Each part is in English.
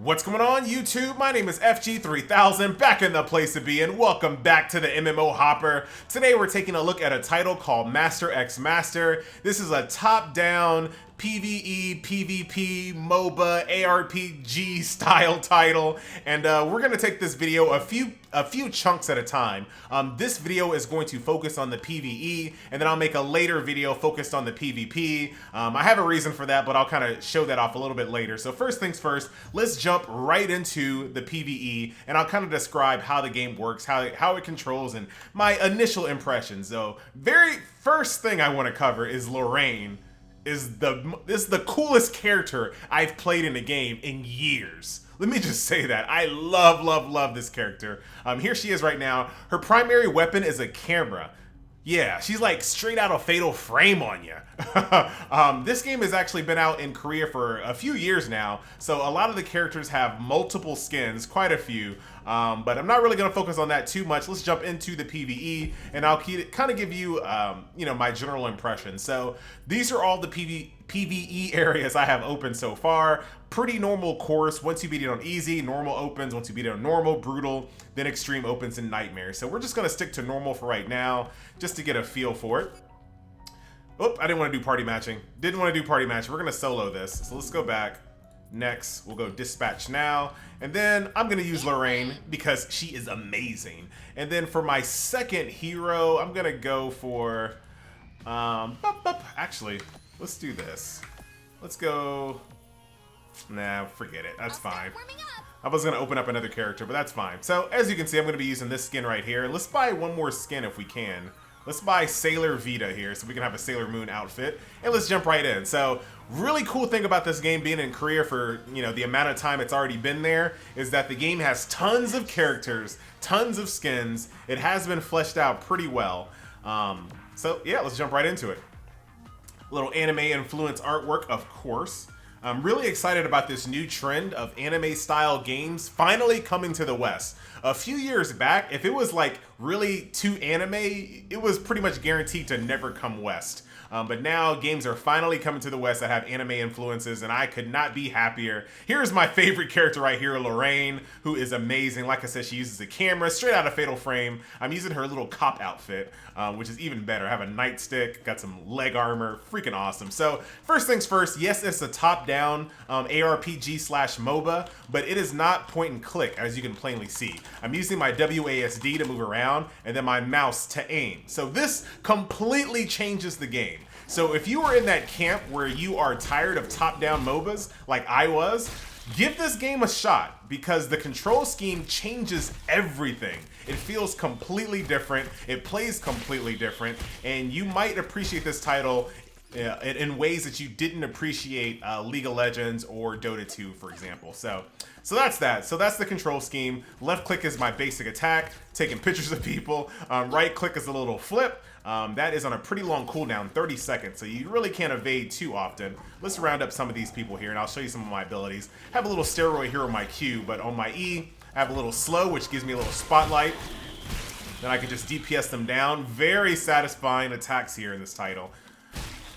What's going on, YouTube? My name is FG3000, back in the place to be, and welcome back to the MMO Hopper. Today we're taking a look at a title called Master X Master. This is a top-down PvE, PvP, MOBA, ARPG style title, and we're gonna take this video a few chunks at a time. This video is going to focus on the PvE, and then I'll make a later video focused on the PvP. I have a reason for that, but I'll kind of show that off a little bit later. So first things first, let's jump right into the PvE, and I'll kind of describe how the game works, how it controls, and my initial impressions. So very first thing I want to cover is Lorraine. This is the coolest character I've played in a game in years. Let me just say that. I love this character. Here she is right now. Her primary weapon is a camera. Yeah, she's like straight out of Fatal Frame on you. This game has actually been out in Korea for a few years now, so a lot of the characters have multiple skins, quite a few. But I'm not really going to focus on that too much. Let's jump into the PvE, and I'll kind of give you, my general impression. So these are all the PvE areas I have open so far. Pretty normal course. Once you beat it on easy, normal opens. Once you beat it on normal, brutal, then extreme opens and nightmare. So we're just going to stick to normal for right now, just to get a feel for it. Oh, I didn't want to do party matching. Didn't want to do party matching. We're going to solo this. So let's go back. Next, we'll go dispatch now. And then I'm going to use Lorraine because she is amazing. And then for my second hero, I'm going to go for... Actually, let's do this. Let's go... Nah, forget it. That's fine. I was going to open up another character, but that's fine. So, as you can see, I'm going to be using this skin right here. Let's buy one more skin if we can. Let's buy Sailor Vita here so we can have a Sailor Moon outfit. And let's jump right in. So, really cool thing about this game being in Korea for, the amount of time it's already been there is that the game has tons of characters, tons of skins. It has been fleshed out pretty well. So, yeah, let's jump right into it. A little anime influence artwork, of course. I'm really excited about this new trend of anime-style games finally coming to the West. A few years back, if it was like really too anime, it was pretty much guaranteed to never come West. But now games are finally coming to the West that have anime influences, and I could not be happier. Here's my favorite character right here, Lorraine, who is amazing. Like I said, she uses a camera straight out of Fatal Frame. I'm using her little cop outfit, which is even better. I have a nightstick, got some leg armor, freaking awesome. So first things first, yes, it's a top-down ARPG slash MOBA, but it is not point and click, as you can plainly see. I'm using my WASD to move around, and then my mouse to aim. So this completely changes the game. So if you are in that camp where you are tired of top-down MOBAs, like I was, give this game a shot because the control scheme changes everything. It feels completely different, it plays completely different, and you might appreciate this title in ways that you didn't appreciate League of Legends or Dota 2, for example. So that's that. So that's the control scheme. Left click is my basic attack, taking pictures of people. Right click is a little flip. That is on a pretty long cooldown, 30 seconds, so you really can't evade too often. Let's round up some of these people here, and I'll show you some of my abilities. I have a little steroid here on my Q, but on my E, I have a little slow, which gives me a little spotlight. Then I can just DPS them down. Very satisfying attacks here in this title.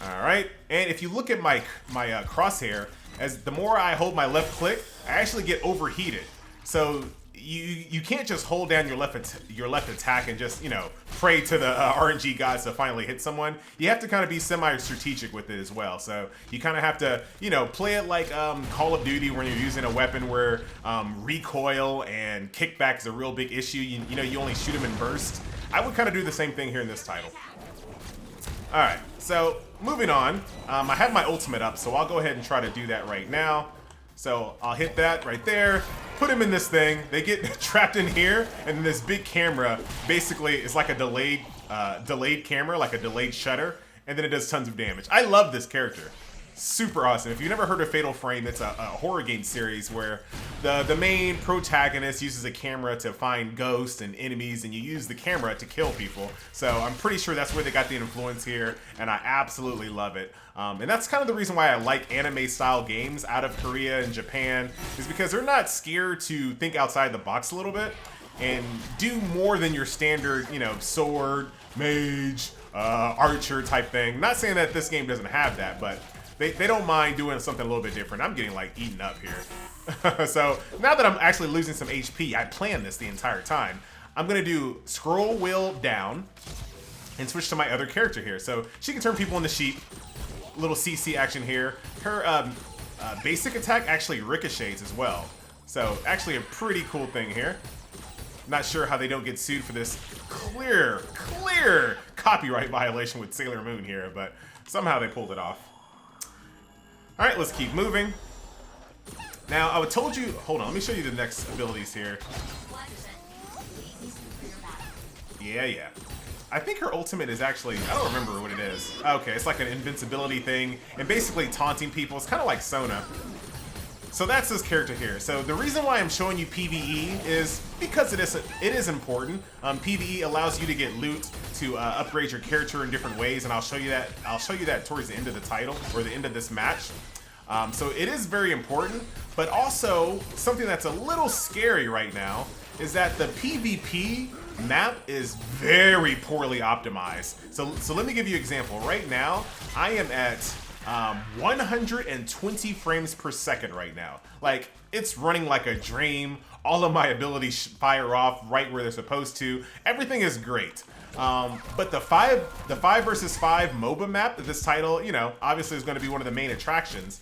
All right, and if you look at my crosshair, as the more I hold my left click, I actually get overheated. So you can't just hold down your left attack and just pray to the RNG gods to finally hit someone. You have to kind of be semi-strategic with it as well. So you kind of have to play it like Call of Duty when you're using a weapon where recoil and kickback is a real big issue. You only shoot them in bursts. I would kind of do the same thing here in this title. All right, so moving on, I have my ultimate up, so I'll go ahead and try to do that right now. So I'll hit that right there, put him in this thing, they get trapped in here, and then this big camera basically is like a delayed camera, like a delayed shutter, and then it does tons of damage. I love this character. Super awesome. If you've never heard of Fatal Frame, it's a horror game series where the main protagonist uses a camera to find ghosts and enemies, and you use the camera to kill people. So I'm pretty sure that's where they got the influence here, and I absolutely love it. And that's kind of the reason why I like anime-style games out of Korea and Japan, is because they're not scared to think outside the box a little bit and do more than your standard, sword, mage, archer type thing. Not saying that this game doesn't have that, but they don't mind doing something a little bit different. I'm getting like eaten up here. So now that I'm actually losing some HP, I planned this the entire time. I'm gonna do scroll wheel down and switch to my other character here. So she can turn people into sheep. Little CC action here. Her basic attack actually ricochets as well. So actually a pretty cool thing here. Not sure how they don't get sued for this clear copyright violation with Sailor Moon here, but somehow they pulled it off. All right, let's keep moving. Now, I told you, hold on, let me show you the next abilities here. Yeah. I think her ultimate is actually, I don't remember what it is. Okay, it's like an invincibility thing, and basically taunting people. It's kind of like Sona. So that's this character here. So the reason why I'm showing you PvE is because it is important. PvE allows you to get loot to upgrade your character in different ways, and I'll show you that towards the end of the title or the end of this match. So it is very important, but also something that's a little scary right now is that the PvP map is very poorly optimized. So let me give you an example. Right now, I am at 120 frames per second right now. Like, it's running like a dream. All of my abilities fire off right where they're supposed to. Everything is great. But the 5 versus 5 MOBA map that this title, you know, obviously is going to be one of the main attractions.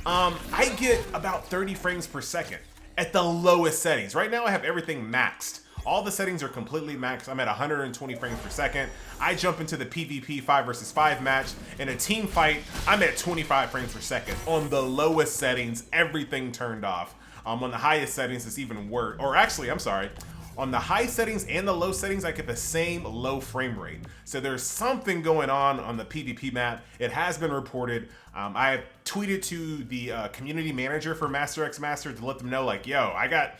I get about 30 frames per second at the lowest settings. Right now I have everything maxed. All the settings are completely maxed. I'm at 120 frames per second. I jump into the PvP 5 versus 5 match. In a team fight, I'm at 25 frames per second. On the lowest settings, everything turned off. On the highest settings, it's even worse. Or actually, I'm sorry. On the high settings and the low settings, I get the same low frame rate. So there's something going on the PvP map. It has been reported. I have tweeted to the community manager for Master X Master to let them know, like, yo, I got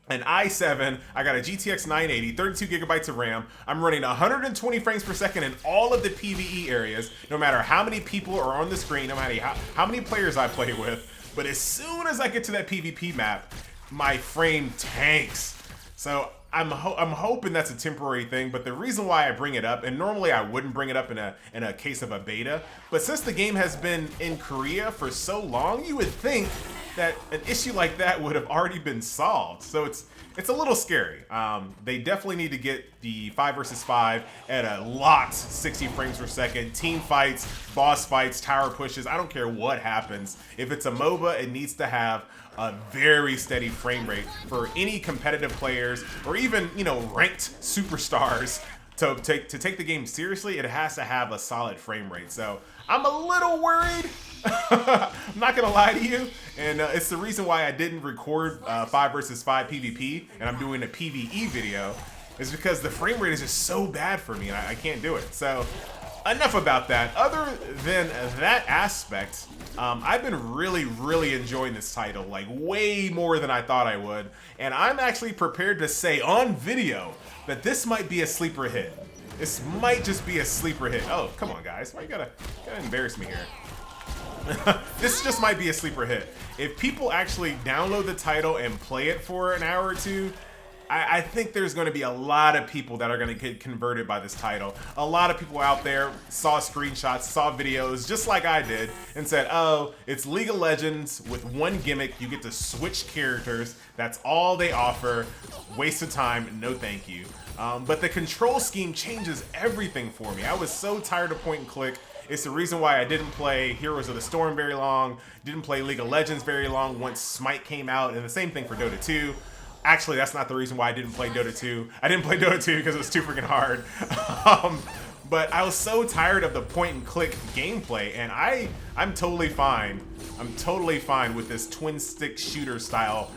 an i7, I got a GTX 980, 32 gigabytes of RAM. I'm running 120 frames per second in all of the PvE areas, no matter how many people are on the screen, no matter how many players I play with. But as soon as I get to that PvP map, my frame tanks. So I'm hoping that's a temporary thing, but the reason why I bring it up, and normally I wouldn't bring it up in a case of a beta, but since the game has been in Korea for so long, you would think that an issue like that would have already been solved. So it's a little scary. They definitely need to get the 5 versus 5 at a lot, 60 frames per second. Team fights, boss fights, tower pushes, I don't care what happens. If it's a MOBA, it needs to have a very steady frame rate for any competitive players or even, you know, ranked superstars. To take the game seriously, it has to have a solid frame rate. So I'm a little worried. I'm not gonna lie to you, and it's the reason why I didn't record 5 versus 5 PvP, and I'm doing a PvE video, is because the frame rate is just so bad for me, and I can't do it. So enough about that. Other than that aspect, I've been really enjoying this title, like way more than I thought I would, and I'm actually prepared to say on video that this might be a sleeper hit. This might just be a sleeper hit. Oh, come on, guys. Why you gotta embarrass me here? This just might be a sleeper hit. If people actually download the title and play it for an hour or two, I think there's going to be a lot of people that are going to get converted by this title. A lot of people out there saw screenshots, saw videos, just like I did, and said, oh, it's League of Legends with one gimmick. You get to switch characters. That's all they offer. Waste of time. No thank you. But the control scheme changes everything for me. I was so tired of point and click. It's the reason why I didn't play Heroes of the Storm very long, didn't play League of Legends very long once Smite came out, and the same thing for Dota 2. Actually, that's not the reason why I didn't play Dota 2. I didn't play Dota 2 because it was too freaking hard. But I was so tired of the point and click gameplay, and I'm totally fine. I'm totally fine with this twin stick shooter style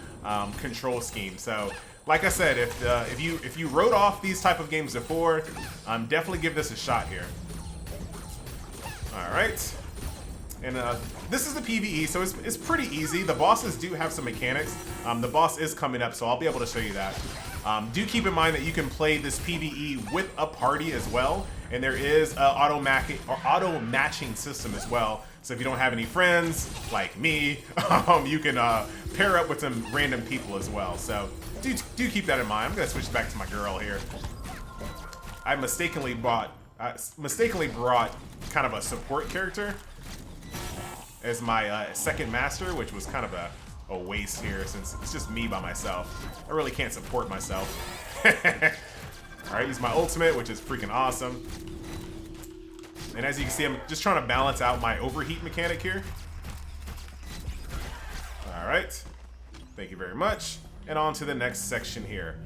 control scheme. So, like I said, if you wrote off these type of games before, definitely give this a shot here. All right, and this is the PvE, so it's pretty easy. The bosses do have some mechanics. The boss is coming up, so I'll be able to show you that. Do keep in mind that you can play this PvE with a party as well, and there is an auto matching system as well. So if you don't have any friends like me, you can pair up with some random people as well. So do keep that in mind. I'm gonna switch back to my girl here. I mistakenly brought kind of a support character as my second master, which was kind of a a waste here since it's just me by myself. I really can't support myself. Alright, use my ultimate, which is freaking awesome. And as you can see, I'm just trying to balance out my overheat mechanic here. Alright. Thank you very much. And on to the next section here.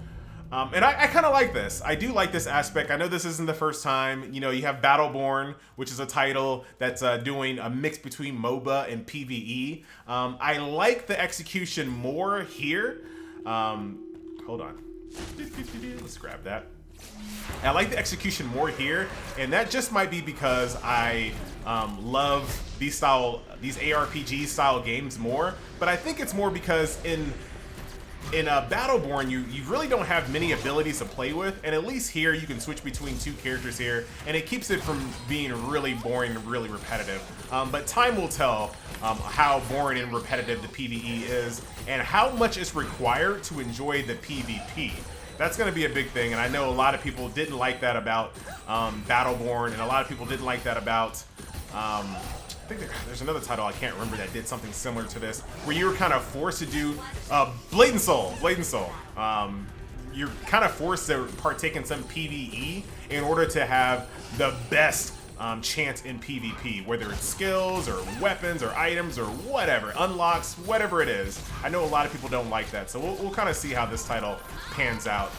And I kind of like this. I do like this aspect. I know this isn't the first time. You know, you have Battleborn, which is a title that's doing a mix between MOBA and PvE. I like the execution more here. Hold on. Let's grab that. I like the execution more here, and that just might be because I love these ARPG style games more. But I think it's more because in Battleborn, you really don't have many abilities to play with, and at least here you can switch between two characters here, and it keeps it from being really boring and really repetitive. But time will tell how boring and repetitive the PvE is, and how much is required to enjoy the PvP. That's going to be a big thing, and I know a lot of people didn't like that about Battleborn, and a lot of people didn't like that about I think there's another title I can't remember that did something similar to this, where you were kind of forced to do Blade and Soul. You're kind of forced to partake in some PvE in order to have the best chance in PvP, whether it's skills or weapons or items or whatever, unlocks, whatever it is. I know a lot of people don't like that, so we'll kind of see how this title pans out.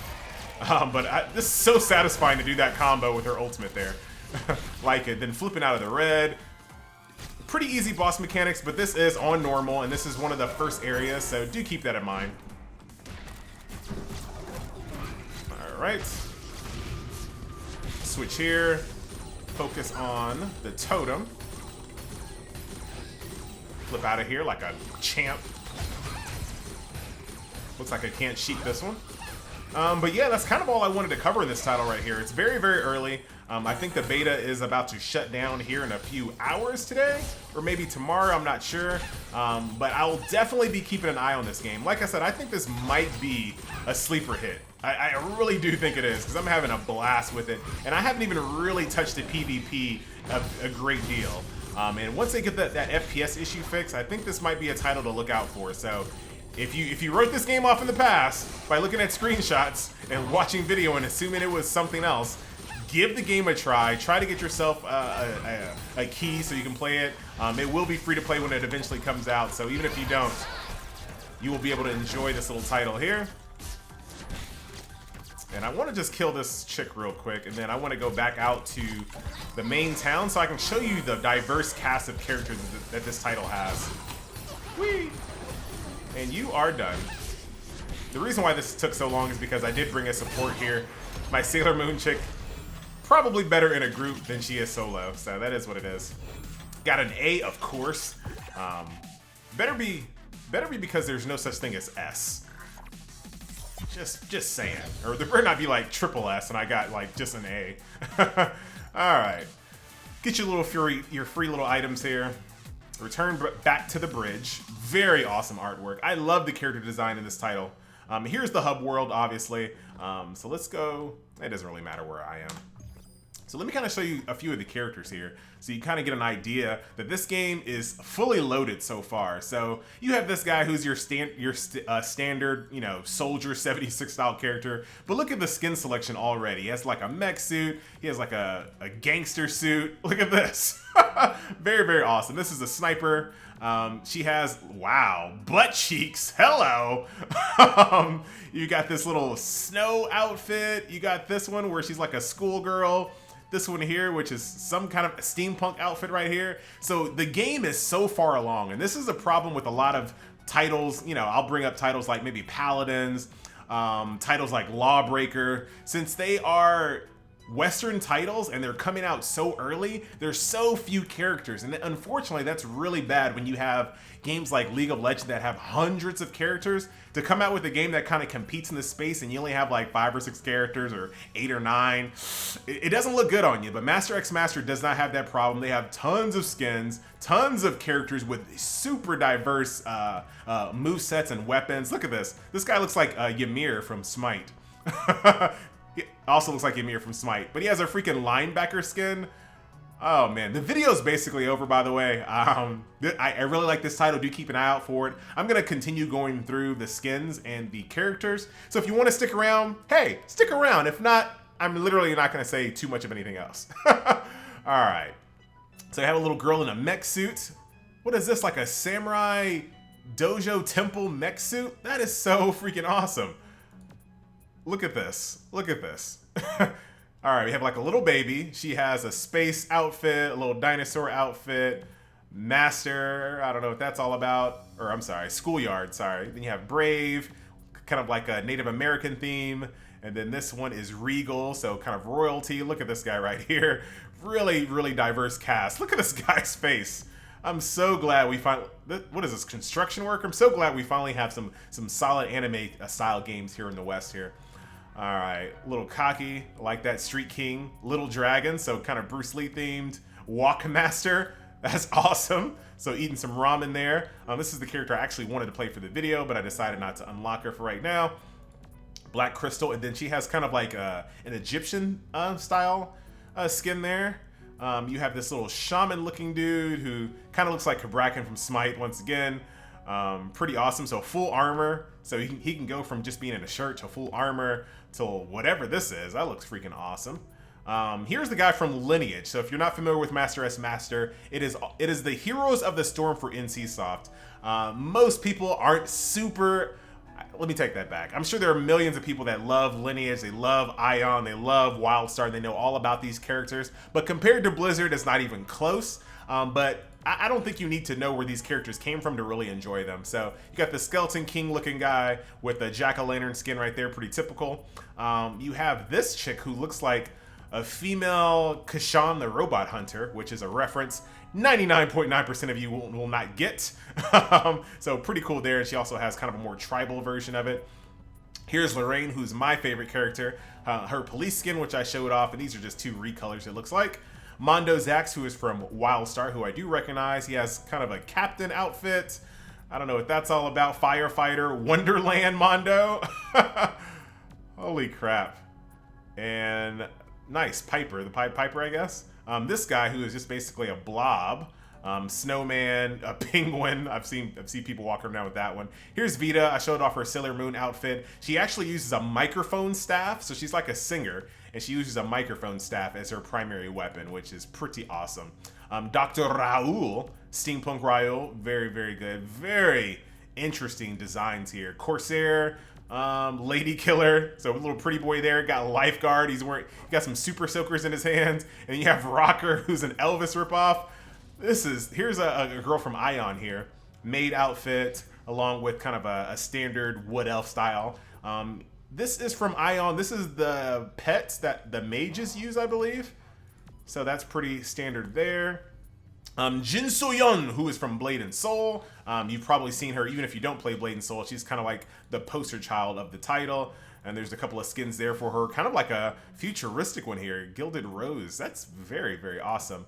This is so satisfying to do that combo with her ultimate there. Like it. Then flipping out of the red. Pretty easy boss mechanics, but this is on normal, and this is one of the first areas, so do keep that in mind. Alright. Switch here. Focus on the totem. Flip out of here like a champ. Looks like I can't cheat this one. But yeah, that's kind of all I wanted to cover in this title right here. It's very, very early. I think the beta is about to shut down here in a few hours today, or maybe tomorrow, I'm not sure. But I will definitely be keeping an eye on this game. Like I said, I think this might be a sleeper hit. I really do think it is, because I'm having a blast with it. And I haven't even really touched the PvP a great deal. And once they get that FPS issue fixed, I think this might be a title to look out for. So if you wrote this game off in the past by looking at screenshots and watching video and assuming it was something else, give the game a try. Try to get yourself a key so you can play it. It will be free to play when it eventually comes out, so even if you don't, you will be able to enjoy this little title here. And I want to just kill this chick real quick, and then I want to go back out to the main town so I can show you the diverse cast of characters that this title has. Whee! And you are done. The reason why this took so long is because I did bring a support here. My Sailor Moon chick, probably better in a group than she is solo, so that is what it is. Got an A, of course. Better be because there's no such thing as S. Just saying. Or there better not be like triple S and I got like just an A. Alright. Get your free little items here. Return back to the bridge. Very awesome artwork. I love the character design in this title. Here's the hub world, obviously. So let's go. It doesn't really matter where I am. So let me kind of show you a few of the characters here, so you kind of get an idea that this game is fully loaded so far. So you have this guy who's your standard, you know, soldier 76 style character, but look at the skin selection already. He has like a mech suit, he has like a gangster suit. Look at this. Very, very awesome. This is a sniper. She has, wow, butt cheeks. Hello. You got this little snow outfit. You got this one where she's like a schoolgirl. This one here, which is some kind of steampunk outfit right here. So the game is so far along, and this is a problem with a lot of titles. You know, I'll bring up titles like maybe Paladins, titles like Lawbreaker. Since they are Western titles and they're coming out so early, there's so few characters, and unfortunately that's really bad when you have games like League of Legends that have hundreds of characters. To come out with a game that kind of competes in this space and you only have like 5 or 6 characters or 8 or 9, it doesn't look good on you. But Master X Master does not have that problem. They have tons of skins, tons of characters with super diverse move sets and weapons. Look at this. This guy looks like Ymir from Smite. He also looks like Ymir from Smite, but he has a freaking linebacker skin. Oh man, the video is basically over, by the way. I really like this title. Do keep an eye out for it. I'm gonna continue going through the skins and the characters. So if you want to stick around, hey, stick around. If not, I'm literally not gonna say too much of anything else. All right. So I have a little girl in a mech suit. What is this, like a samurai dojo temple mech suit? That is so freaking awesome. Look at this. Look at this. All right, we have like a little baby. She has a space outfit, a little dinosaur outfit, master. I don't know what that's all about. Or I'm sorry, schoolyard, sorry. Then you have brave, kind of like a Native American theme. And then this one is regal, so kind of royalty. Look at this guy right here. Really, really diverse cast. Look at this guy's face. I'm so glad we finally, what is this, construction work? I'm so glad we finally have some solid anime style games here in the West here. All right, little cocky, like that, Street King, Little Dragon, so kind of Bruce Lee themed, Walk Master, that's awesome. So eating some ramen there. This is the character I actually wanted to play for the video, but I decided not to unlock her for right now. Black Crystal, and then she has kind of like an Egyptian style skin there. You have this little shaman looking dude who kind of looks like Kabrakan from Smite once again. Pretty awesome. So full armor, so he can go from just being in a shirt to full armor to whatever this is. That looks freaking awesome. Here's the guy from Lineage. So if you're not familiar with Master S Master, it is the Heroes of the Storm for NCSoft. Most people aren't super. Let me take that back. I'm sure there are millions of people that love Lineage, they love Ion, they love Wildstar, and they know all about these characters. But compared to Blizzard, it's not even close. But I don't think you need to know where these characters came from to really enjoy them. So you got the Skeleton King looking guy with the Jack-o'-lantern skin right there, pretty typical. You have this chick who looks like a female Kashan the Robot Hunter, which is a reference 99.9% of you will not get. So pretty cool there. She also has kind of a more tribal version of it. Here's Lorraine, who's my favorite character. Her police skin, which I showed off, and these are just two recolors, it looks like. Mondo Zax, who is from Wildstar, who I do recognize. He has kind of a captain outfit. I don't know what that's all about. Firefighter, Wonderland Mondo. Holy crap. And nice, Piper, the Pied Piper, I guess. This guy who is just basically a blob. Snowman, a penguin. I've seen people walk around with that one. Here's Vita. I showed off her Sailor Moon outfit. She actually uses a microphone staff, so she's like a singer, and she uses a microphone staff as her primary weapon, which is pretty awesome. Dr. Raoul, Steampunk Raoul, very, very good. Very interesting designs here. Corsair, Lady Killer, so a little pretty boy there. Got a lifeguard. He got some super soakers in his hands, and you have Rocker, who's an Elvis ripoff. Here's a girl from Ion here, maid outfit, along with kind of a standard wood elf style. This is from Ion. This is the pets that the mages use, I believe. So that's pretty standard there. Jin So-yeon, who is from Blade and Soul. You've probably seen her, even if you don't play Blade and Soul. She's kind of like the poster child of the title. And there's a couple of skins there for her, kind of like a futuristic one here, Gilded Rose. That's very, very awesome.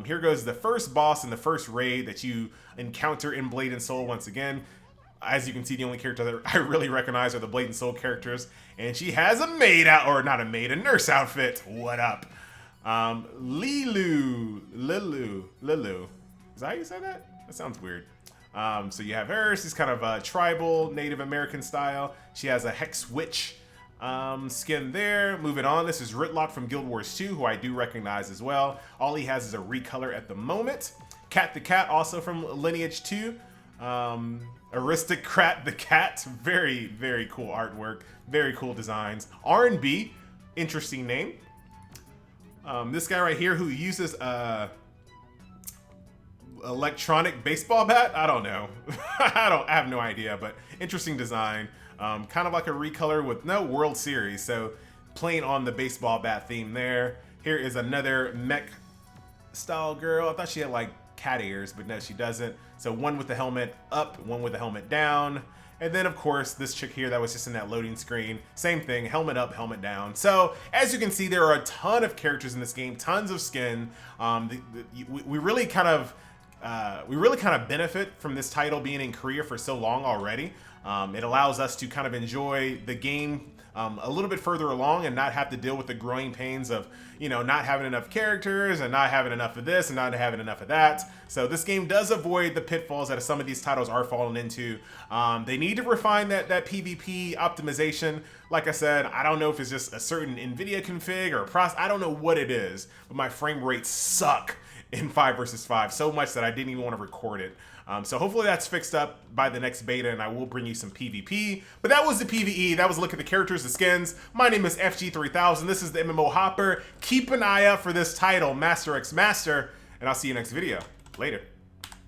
Here goes the first boss in the first raid that you encounter in Blade and Soul once again. As you can see, the only character that I really recognize are the Blade and Soul characters. And she has a maid a nurse outfit. What up? Lilu. Is that how you say that? That sounds weird. So you have her. She's kind of a tribal, Native American style. She has a Hex Witch skin there. Moving on, this is Ritlock from Guild Wars 2, who I do recognize as well. All he has is a recolor at the moment. Cat the Cat, also from Lineage 2. Aristocrat the Cat, very, very cool artwork, very cool designs. R&B, interesting name. This guy right here who uses electronic baseball bat? I don't know. I have no idea, but interesting design. Kind of like a recolor with no World Series, so playing on the baseball bat theme there. Here is another mech style girl. I thought she had like cat ears, but no, she doesn't. So one with the helmet up, one with the helmet down. And then, of course, this chick here that was just in that loading screen. Same thing, helmet up, helmet down. So, as you can see, there are a ton of characters in this game, tons of skin. We really kind of benefit from this title being in Korea for so long already. It allows us to kind of enjoy the game a little bit further along and not have to deal with the growing pains of, you know, not having enough characters and not having enough of this and not having enough of that. So this game does avoid the pitfalls that some of these titles are falling into. They need to refine that PvP optimization. Like I said, I don't know if it's just a certain NVIDIA config or a process. I don't know what it is, but my frame rates suck in 5 versus 5 so much that I didn't even want to record it. So hopefully that's fixed up by the next beta, and I will bring you some PvP. But that was the PvE. That was a look at the characters, the skins. My name is FG3000. This is the MMO Hopper. Keep an eye out for this title, Master X Master, and I'll see you next video. Later.